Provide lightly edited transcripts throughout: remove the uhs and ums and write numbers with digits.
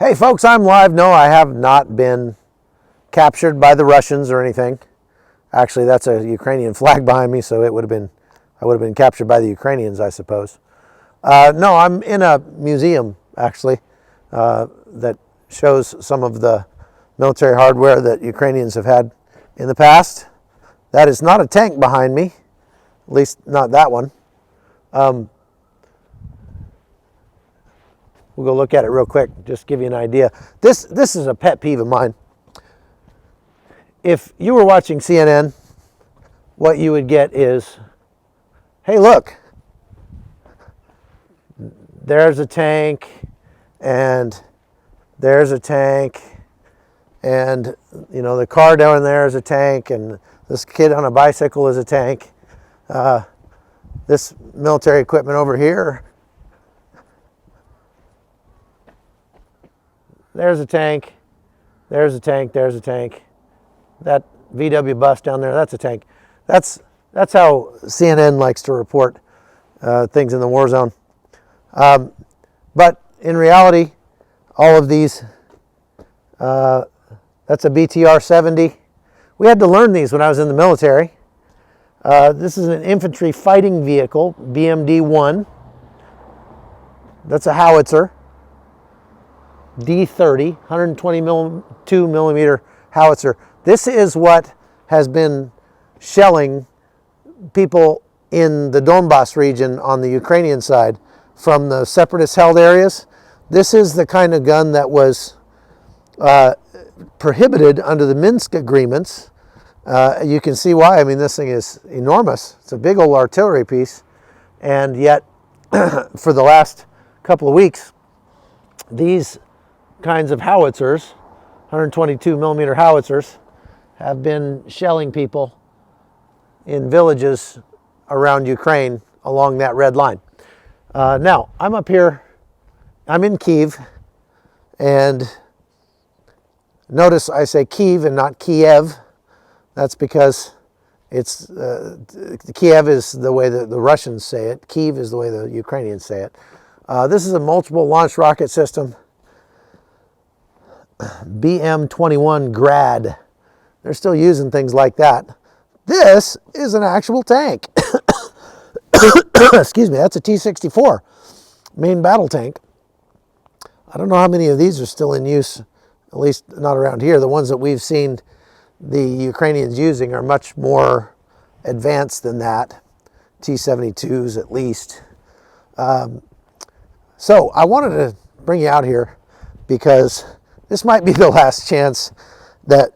Hey folks, I'm live. No, I have not been captured by the Russians or anything. Actually, that's a Ukrainian flag behind me, so I would have been captured by the Ukrainians, I suppose. No, I'm in a museum, actually, that shows some of the military hardware that Ukrainians have had in the past. That is not a tank behind me, at least not that one. We'll go look at it real quick, just give you an idea. This is a pet peeve of mine. If you were watching CNN, what you would get is, hey, look, there's a tank, and there's a tank, and you know the car down there is a tank, and this kid on a bicycle is a tank. This military equipment over here, there's a tank, there's a tank, there's a tank. That VW bus down there, that's a tank. That's how CNN likes to report things in the war zone. But in reality, all of these, that's a BTR-70. We had to learn these when I was in the military. This is an infantry fighting vehicle, BMD-1. That's a howitzer. D-30, 122 millimeter howitzer. This is what has been shelling people in the Donbass region on the Ukrainian side from the separatist held areas. This is the kind of gun that was prohibited under the Minsk agreements. You can see why. I mean, this thing is enormous. It's a big old artillery piece. And yet, for the last couple of weeks, these kinds of howitzers, 122 millimeter howitzers, have been shelling people in villages around Ukraine along that red line. Now, I'm up here, I'm in Kiev, and notice I say Kiev and not Kiev. That's because it's Kiev is the way that the Russians say it. Kiev is the way the Ukrainians say it. This is a multiple launch rocket system. BM-21 Grad. They're still using things like that. This is an actual tank. Excuse me, that's a T-64 main battle tank. I don't know how many of these are still in use, at least not around here. The ones that we've seen the Ukrainians using are much more advanced than that. T-72s at least. So I wanted to bring you out here because this might be the last chance that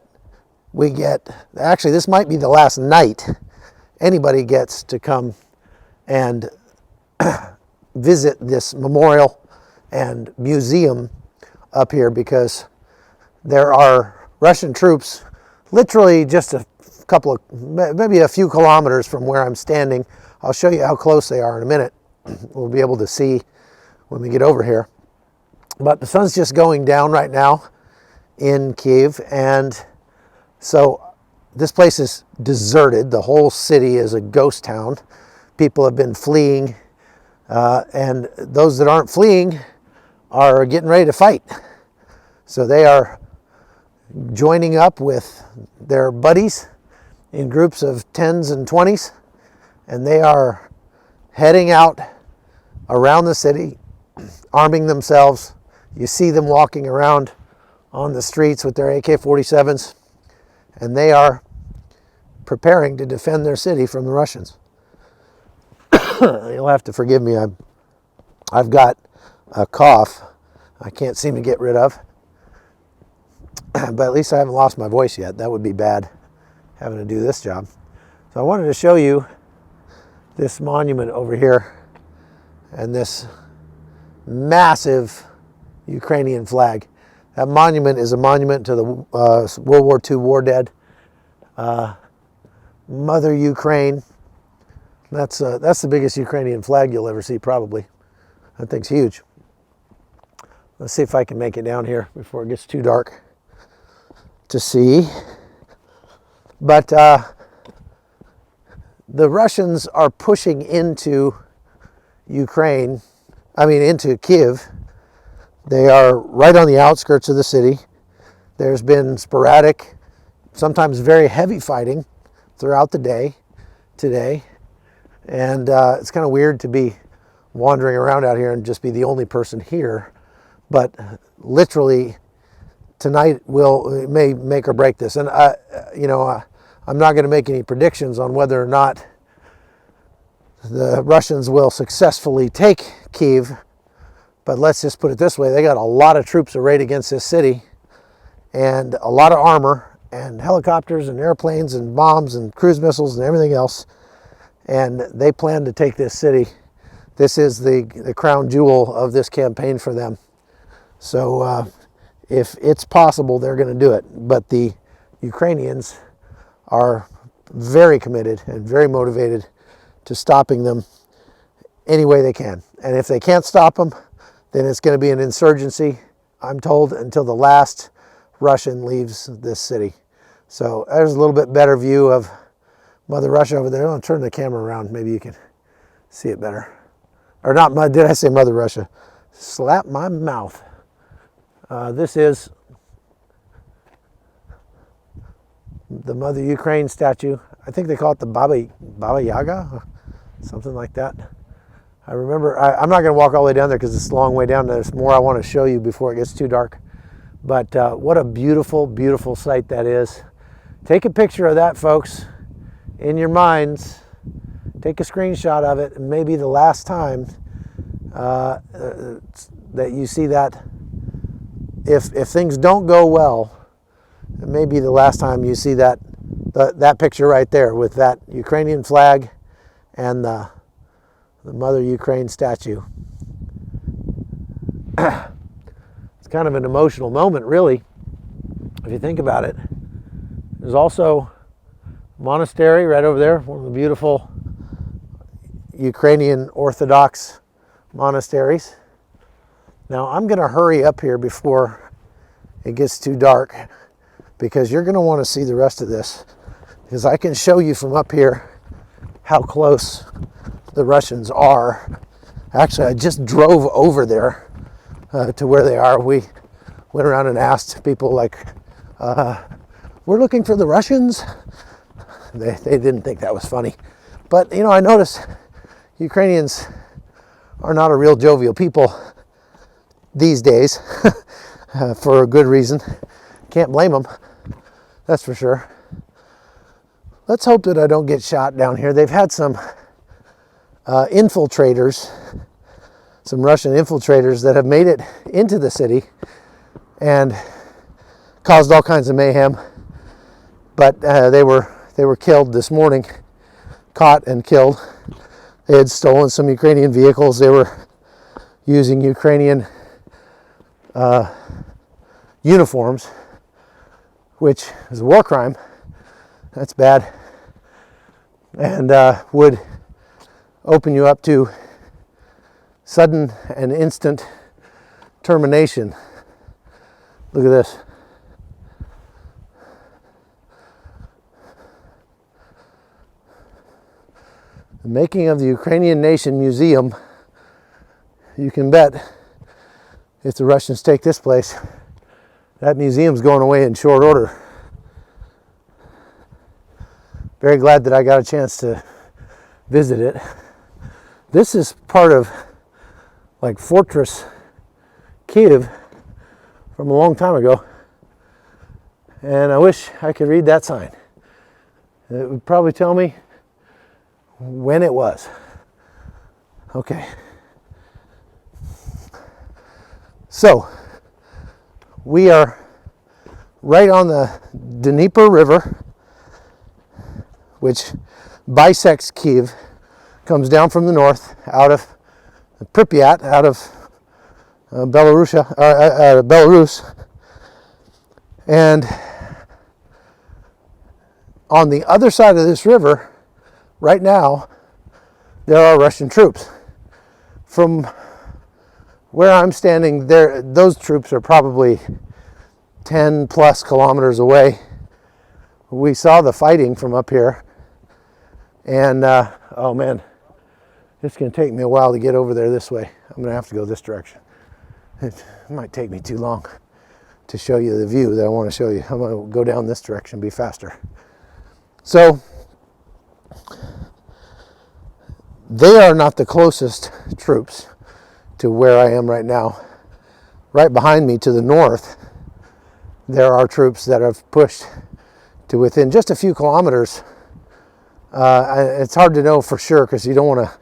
we get. Actually, this might be the last night anybody gets to come and visit this memorial and museum up here, because there are Russian troops literally just a couple of, maybe a few kilometers from where I'm standing. I'll show you how close they are in a minute. We'll be able to see when we get over here. But the sun's just going down right now in Kiev, and so this place is deserted. The whole city is a ghost town. People have been fleeing, and those that aren't fleeing are getting ready to fight. So they are joining up with their buddies in groups of 10s and 20s, and they are heading out around the city, arming themselves. You see them walking around on the streets with their AK-47s, and they are preparing to defend their city from the Russians. You'll have to forgive me. I've got a cough I can't seem to get rid of, but at least I haven't lost my voice yet. That would be bad, having to do this job. So I wanted to show you this monument over here and this massive Ukrainian flag. That monument is a monument to the World War II war dead. Mother Ukraine. That's the biggest Ukrainian flag you'll ever see, probably. That thing's huge. Let's see if I can make it down here before it gets too dark to see. But the Russians are pushing into Ukraine, into Kiev, They are right on the outskirts of the city. There's been sporadic, sometimes very heavy fighting throughout the day today. And it's kind of weird to be wandering around out here and just be the only person here. But literally, tonight it may make or break this. And I'm not going to make any predictions on whether or not the Russians will successfully take Kiev. But let's just put it this way. They got a lot of troops arrayed against this city, and a lot of armor and helicopters and airplanes and bombs and cruise missiles and everything else. And they plan to take this city. This is the crown jewel of this campaign for them. So if it's possible, they're going to do it. But the Ukrainians are very committed and very motivated to stopping them any way they can. And if they can't stop them, then it's going to be an insurgency, I'm told, until the last Russian leaves this city. So there's a little bit better view of Mother Russia over there. I'll turn the camera around. Maybe you can see it better. Or not, did I say Mother Russia? Slap my mouth. This is the Mother Ukraine statue. I think they call it the Baba Yaga, something like that. I remember, I'm not going to walk all the way down there because it's a long way down. There's more I want to show you before it gets too dark. But what a beautiful, beautiful sight that is. Take a picture of that, folks, in your minds. Take a screenshot of it, and maybe the last time that you see that. If things don't go well, it may be the last time you see that picture right there with that Ukrainian flag and the Mother Ukraine statue. It's kind of an emotional moment, really, if you think about it. There's also a monastery right over there, one of the beautiful Ukrainian Orthodox monasteries. Now, I'm going to hurry up here before it gets too dark, because you're going to want to see the rest of this, because I can show you from up here how close the Russians are. Actually, I just drove over there to where they are. We went around and asked people, like, we're looking for the Russians. They didn't think that was funny. But, I noticed Ukrainians are not a real jovial people these days, for a good reason. Can't blame them, that's for sure. Let's hope that I don't get shot down here. They've had some infiltrators, some Russian infiltrators that have made it into the city and caused all kinds of mayhem. But they were killed this morning, caught and killed. They had stolen some Ukrainian vehicles. They were using Ukrainian uniforms, which is a war crime. That's bad, and would open you up to sudden and instant termination. Look at this. The making of the Ukrainian Nation Museum. You can bet if the Russians take this place, that museum's going away in short order. Very glad that I got a chance to visit it. This is part of, like, Fortress Kiev from a long time ago. And I wish I could read that sign. It would probably tell me when it was. Okay. So, we are right on the Dnieper River, which bisects Kiev, comes down from the north out of Pripyat, out of Belarus, and on the other side of this river, right now, there are Russian troops. From where I'm standing, those troops are probably 10 plus kilometers away. We saw the fighting from up here, and oh man, it's going to take me a while to get over there this way. I'm going to have to go this direction. It might take me too long to show you the view that I want to show you. I'm going to go down this direction, be faster. So they are not the closest troops to where I am right now. Right behind me to the north, there are troops that have pushed to within just a few kilometers. It's hard to know for sure because you don't want to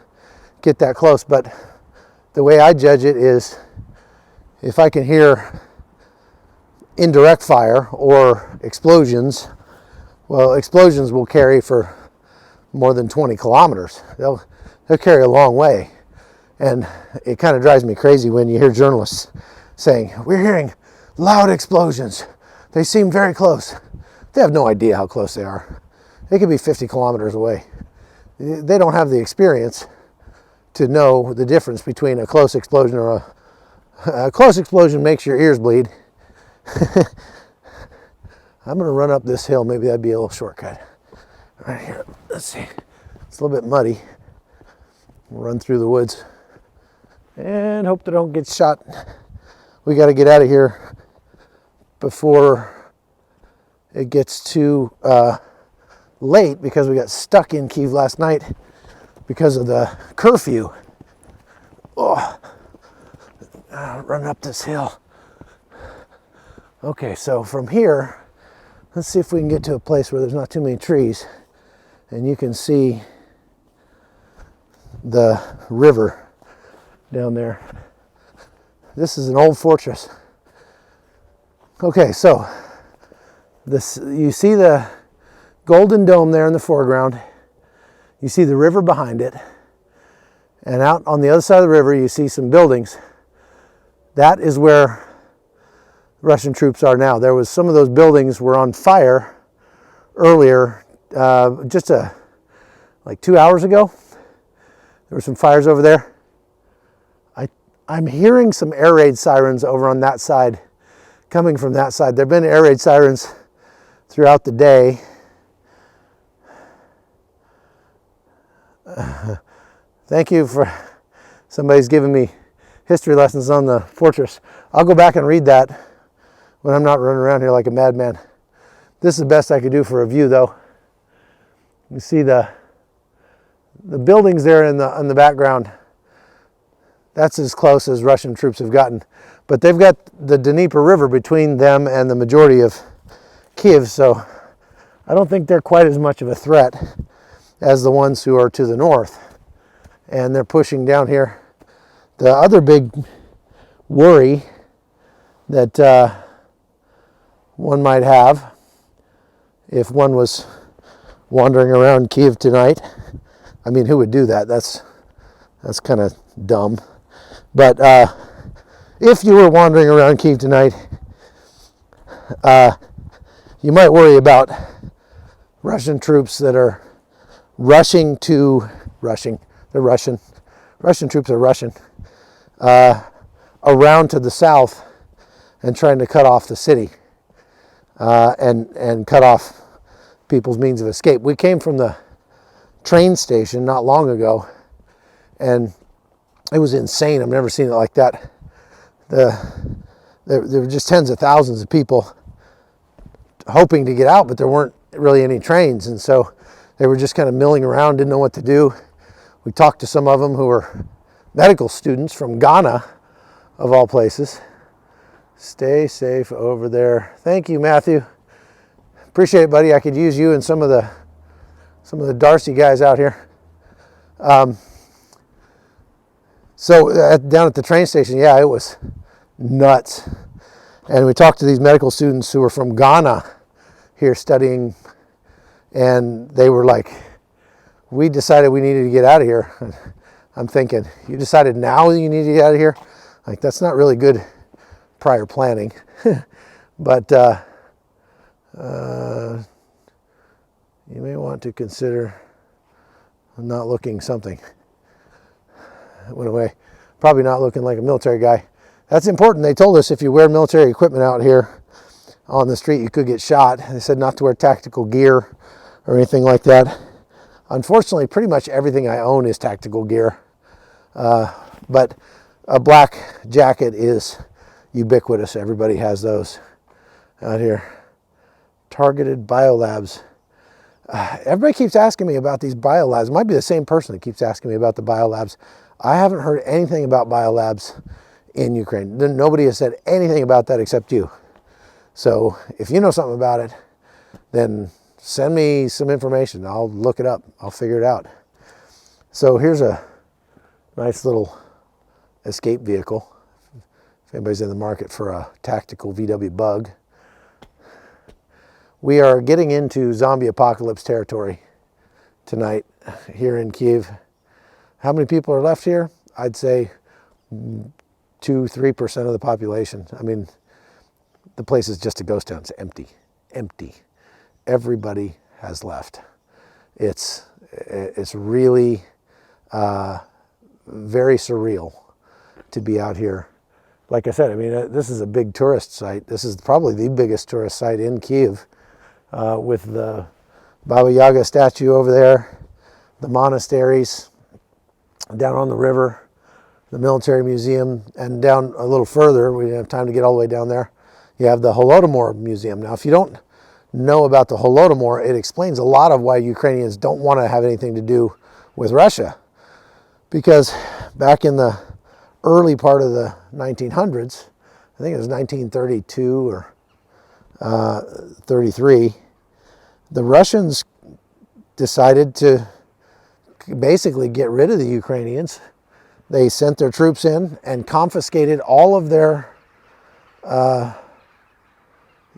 get that close, but the way I judge it is if I can hear indirect fire or explosions, well, explosions will carry for more than 20 kilometers. They'll carry a long way. And it kind of drives me crazy when you hear journalists saying, we're hearing loud explosions. They seem very close. They have no idea how close they are. They could be 50 kilometers away. They don't have the experience to know the difference between a close explosion or a close explosion makes your ears bleed. I'm going to run up this hill. Maybe that'd be a little shortcut. Right here. Let's see. It's a little bit muddy. We'll run through the woods and hope that I don't get shot. We got to get out of here before it gets too late because we got stuck in Kiev last night because of the curfew. Oh, run up this hill. Okay, so from here, let's see if we can get to a place where there's not too many trees and you can see the river down there. This is an old fortress. Okay, so this, you see the golden dome there in the foreground. You see the river behind it. And out on the other side of the river, you see some buildings. That is where Russian troops are now. There was some of those buildings were on fire earlier, like 2 hours ago. There were some fires over there. I'm hearing some air raid sirens over on that side, coming from that side. There have been air raid sirens throughout the day. Thank you for somebody's giving me history lessons on the fortress. I'll go back and read that when I'm not running around here like a madman. This is the best I could do for a view, though. You see the buildings there in the background. That's as close as Russian troops have gotten. But they've got the Dnieper River between them and the majority of Kiev, so I don't think they're quite as much of a threat as the ones who are to the north. And they're pushing down here. The other big worry that one might have if one was wandering around Kiev tonight, I mean, who would do that? That's kind of dumb. But if you were wandering around Kiev tonight, you might worry about Russian troops that are Russian troops are Russian, around to the south and trying to cut off the city and cut off people's means of escape. We came from the train station not long ago, and it was insane. I've never seen it like that. There were just tens of thousands of people hoping to get out, but there weren't really any trains, and so they were just kind of milling around, didn't know what to do. We talked to some of them who were medical students from Ghana, of all places. Stay safe over there. Thank you, Matthew. Appreciate it, buddy. I could use you and some of the Darcy guys out here. So down at the train station, yeah, it was nuts. And we talked to these medical students who were from Ghana here studying, and they were like, we decided we needed to get out of here. And I'm thinking, you decided now you need to get out of here? Like, that's not really good prior planning. But you may want to consider not looking something. It went away. Probably not looking like a military guy. That's important. They told us if you wear military equipment out here on the street, you could get shot. They said not to wear tactical gear or anything like that. Unfortunately, pretty much everything I own is tactical gear. But A black jacket is ubiquitous. Everybody has those out here. Targeted biolabs. Everybody keeps asking me about these biolabs. It might be the same person that keeps asking me about the biolabs. I haven't heard anything about biolabs in Ukraine. Nobody has said anything about that except you. So if you know something about it, then send me some information. I'll look it up. I'll figure it out. So here's a nice little escape vehicle. If anybody's in the market for a tactical VW Bug. We are getting into zombie apocalypse territory tonight here in Kiev. How many people are left here? I'd say 2-3% of the population. I mean, the place is just a ghost town. It's empty, empty. Everybody has left. It's really very surreal to be out here. Like I said, I mean, this is a big tourist site. This is probably the biggest tourist site in Kiev, with the Baba Yaga statue over there, the monasteries down on the river, the military museum, and down a little further, we didn't have time to get all the way down there, you have the Holodomor Museum. Now, if you don't know about the Holodomor, it explains a lot of why Ukrainians don't want to have anything to do with Russia. Because back in the early part of the 1900s, I think it was 1932 or 33, the Russians decided to basically get rid of the Ukrainians. They sent their troops in and confiscated all of their,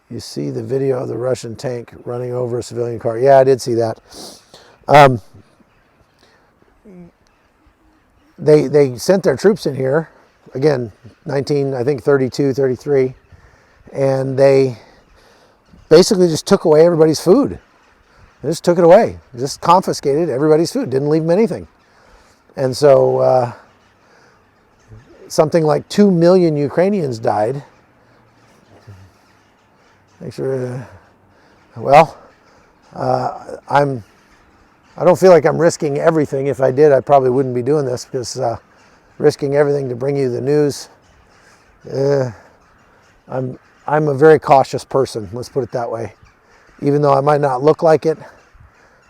you see the video of the Russian tank running over a civilian car. Yeah, I did see that. They sent their troops in here, again, 32, 33, and they basically just took away everybody's food. They just took it away, just confiscated everybody's food, didn't leave them anything. And so something like 2 million Ukrainians died. Make sure, well, I don't feel like I'm risking everything. If I did, I probably wouldn't be doing this, because risking everything to bring you the news, I'm a very cautious person, let's put it that way. Even though I might not look like it,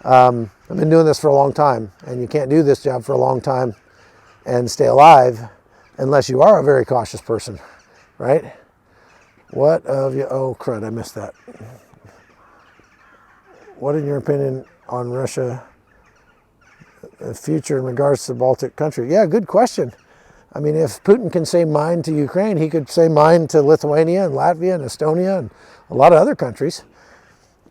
I've been doing this for a long time, and you can't do this job for a long time and stay alive unless you are a very cautious person, right? What of you, oh crud, I missed that. What, in your opinion, on Russia, the future in regards to the Baltic country? Yeah, good question. I mean, if Putin can say mine to Ukraine, he could say mine to Lithuania and Latvia and Estonia and a lot of other countries.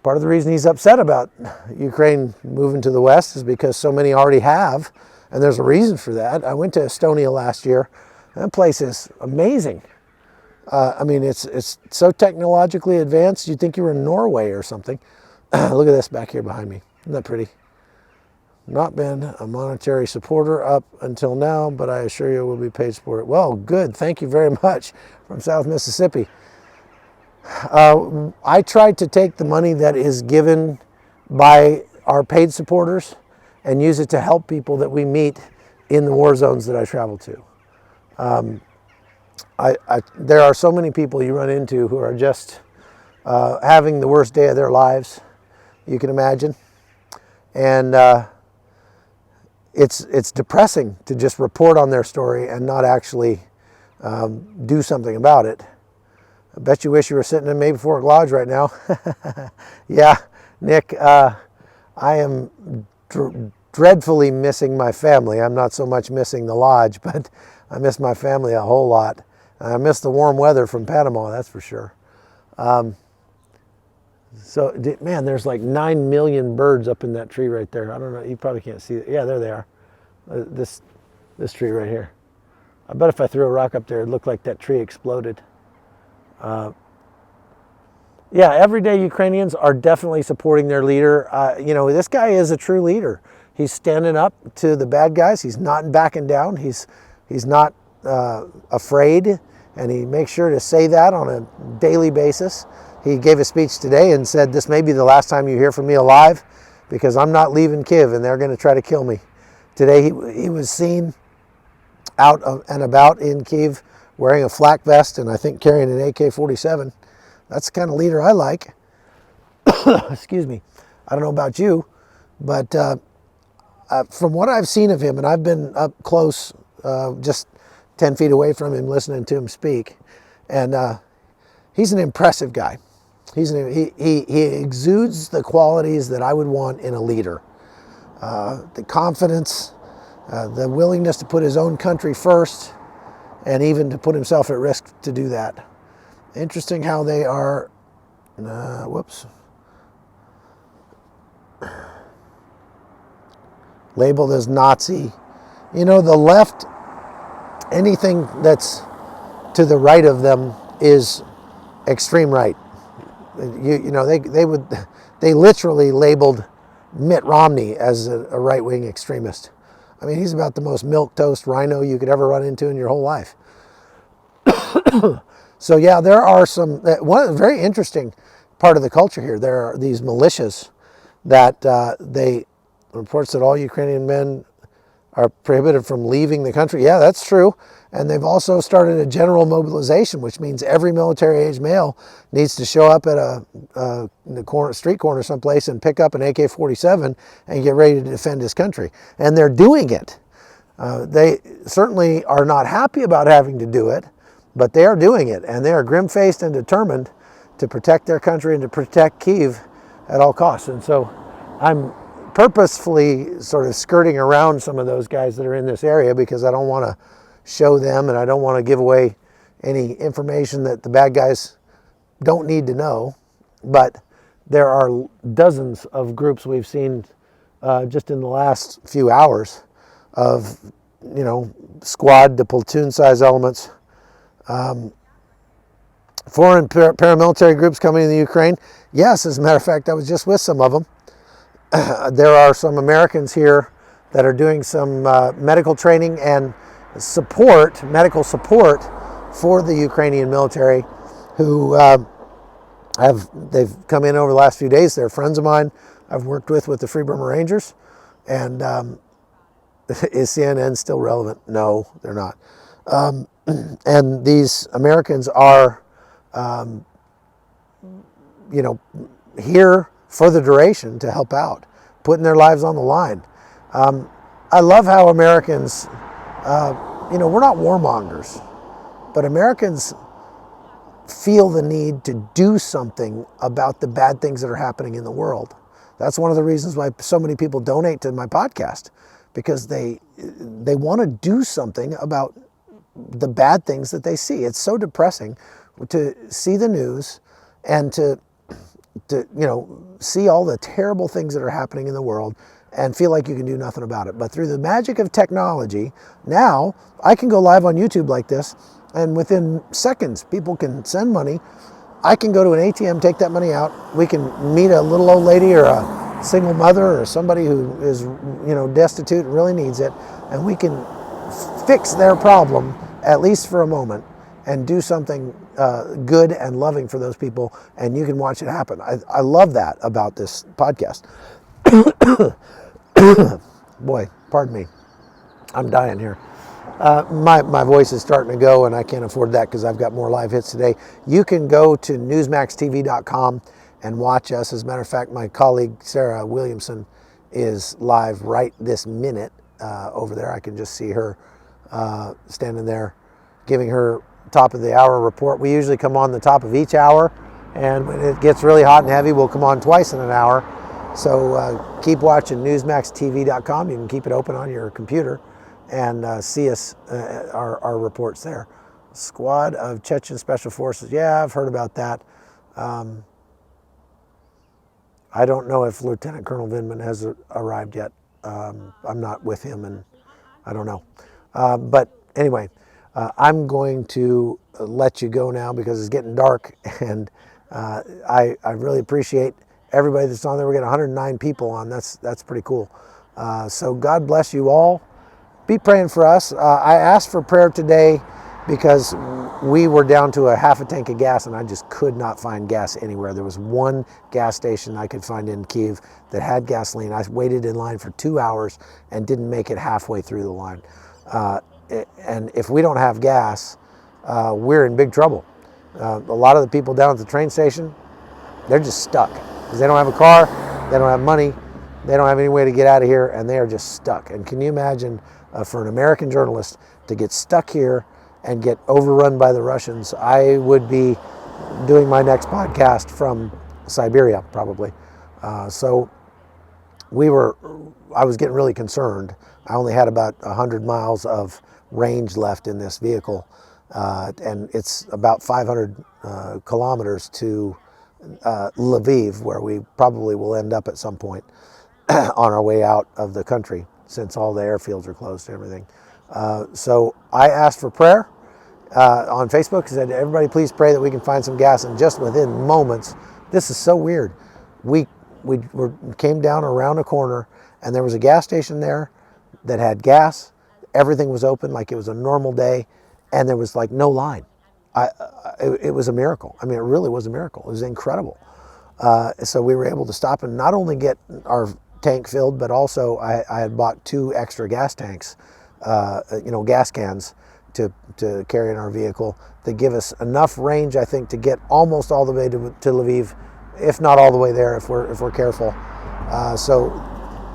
Part of the reason he's upset about Ukraine moving to the West is because so many already have, and there's a reason for that. I went to Estonia last year. That place is amazing. I mean, it's so technologically advanced, you'd think you were in Norway or something. Look at this back here behind me. Isn't that pretty? Not been a monetary supporter up until now, but I assure you will be paid supporter. Well, good. Thank you very much from South Mississippi. I tried to take the money that is given by our paid supporters and use it to help people that we meet in the war zones that I travel to. There are so many people you run into who are just having the worst day of their lives, you can imagine. And it's depressing to just report on their story and not actually do something about it. I bet you wish you were sitting in Maybe Fork Lodge right now. Yeah, Nick, I am dreadfully missing my family. I'm not so much missing the lodge, but I miss my family a whole lot. I miss the warm weather from Panama, that's for sure. So, man, there's like 9 million birds up in that tree right there. I don't know, you probably can't see it. Yeah, there they are. This tree right here. I bet if I threw a rock up there, it'd look like that tree exploded. Yeah, everyday Ukrainians are definitely supporting their leader. You know, this guy is a true leader. He's standing up to the bad guys. He's not backing down. He's not afraid, and he makes sure to say that on a daily basis. He gave a speech today and said, "This may be the last time you hear from me alive, because I'm not leaving Kiev, and they're going to try to kill me." Today he was seen out and about in Kiev wearing a flak vest and I think carrying an AK-47. That's the kind of leader I like. Excuse me. I don't know about you, but from what I've seen of him, and I've been up close, just 10 feet away from him, listening to him speak, and he's an impressive guy. He exudes the qualities that I would want in a leader. The confidence, the willingness to put his own country first, and even to put himself at risk to do that. Interesting how they are, labeled as Nazi. You know, the left, anything that's to the right of them is extreme right. You know, they literally labeled Mitt Romney as a right-wing extremist. I mean, he's about the most milquetoast rhino you could ever run into in your whole life. So yeah, there are one very interesting part of the culture here. There are these militias that reports that all Ukrainian men are prohibited from leaving the country. Yeah, that's true. And they've also started a general mobilization, which means every military-age male needs to show up at the street corner someplace and pick up an AK-47 and get ready to defend his country. And they're doing it. They certainly are not happy about having to do it, but they are doing it. And they are grim-faced and determined to protect their country and to protect Kiev at all costs. And so I'm purposefully sort of skirting around some of those guys that are in this area because I don't want to show them and I don't want to give away any information that the bad guys don't need to know. But there are dozens of groups we've seen just in the last few hours of, you know, squad to platoon size elements. Foreign paramilitary groups coming into Ukraine. Yes, as a matter of fact, I was just with some of them. There are some Americans here that are doing some medical training and medical support for the Ukrainian military who they've come in over the last few days. They're friends of mine I've worked with the Free Burma Rangers. And is CNN still relevant? No, they're not. And these Americans are, you know, here for the duration to help out, putting their lives on the line. I love how Americans, you know, we're not warmongers, but Americans feel the need to do something about the bad things that are happening in the world. That's one of the reasons why so many people donate to my podcast, because they want to do something about the bad things that they see. It's so depressing to see the news and to you know, see all the terrible things that are happening in the world and feel like you can do nothing about it. But through the magic of technology, now I can go live on YouTube like this, and within seconds, people can send money. I can go to an ATM, take that money out. We can meet a little old lady or a single mother or somebody who is, you know, destitute and really needs it, and we can fix their problem, at least for a moment, and do something good and loving for those people, and you can watch it happen. I love that about this podcast. Boy, pardon me. I'm dying here. My voice is starting to go, and I can't afford that because I've got more live hits today. You can go to newsmaxtv.com and watch us. As a matter of fact, my colleague Sarah Williamson is live right this minute over there. I can just see her standing there giving her top of the hour report. We usually come on the top of each hour, and when it gets really hot and heavy, we'll come on twice in an hour. So keep watching newsmaxtv.com. You can keep it open on your computer and see us, our reports there. Squad of Chechen Special Forces. Yeah, I've heard about that. I don't know if Lieutenant Colonel Vindman has arrived yet. I'm not with him, and I don't know. But anyway, I'm going to let you go now because it's getting dark, and I really appreciate everybody that's on there. We got 109 people on. That's pretty cool. So God bless you all. Be praying for us. I asked for prayer today because we were down to a half a tank of gas, and I just could not find gas anywhere. There was one gas station I could find in Kiev that had gasoline. I waited in line for 2 hours and didn't make it halfway through the line. and if we don't have gas, we're in big trouble. A lot of the people down at the train station, they're just stuck because they don't have a car, they don't have money, they don't have any way to get out of here, and they are just stuck. And can you imagine for an American journalist to get stuck here and get overrun by the Russians? I would be doing my next podcast from Siberia, probably. So I was getting really concerned. I only had about 100 miles of range left in this vehicle, and it's about 500 kilometers to Lviv, where we probably will end up at some point on our way out of the country, since all the airfields are closed and everything. So I asked for prayer on Facebook. I said, everybody please pray that we can find some gas. And just within moments, this is so weird, we came down around a corner and there was a gas station there that had gas. Everything was open like it was a normal day, and there was like no line. It was a miracle. I mean, it really was a miracle. It was incredible. So we were able to stop and not only get our tank filled, but also I had bought 2 extra gas tanks, gas cans to carry in our vehicle that give us enough range, I think, to get almost all the way to Lviv, if not all the way there, if we're careful. So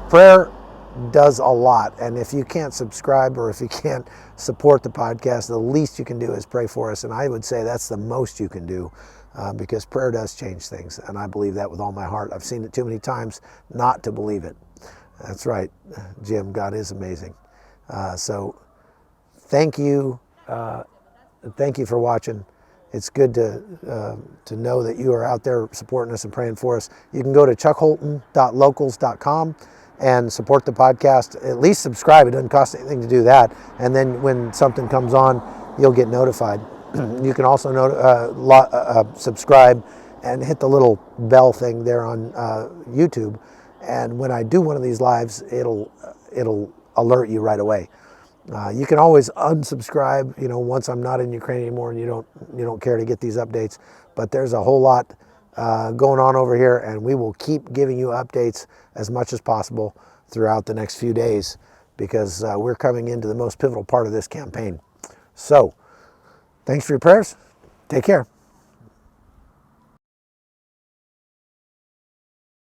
prayer does a lot, and if you can't subscribe or if you can't support the podcast, the least you can do is pray for us, and I would say that's the most you can do, because prayer does change things, and I believe that with all my heart. I've seen it too many times not to believe it. That's right, Jim, God is amazing. So thank you for watching. It's good to know that you are out there supporting us and praying for us. You can go to chuckholton.locals.com and support the podcast. At least subscribe. It doesn't cost anything to do that. And then when something comes on, you'll get notified. You can also subscribe and hit the little bell thing there on YouTube. And when I do one of these lives, it'll alert you right away. You can always unsubscribe, once I'm not in Ukraine anymore and you don't care to get these updates. But there's a whole lot going on over here, and we will keep giving you updates as much as possible throughout the next few days, because we're coming into the most pivotal part of this campaign. So, thanks for your prayers. Take care.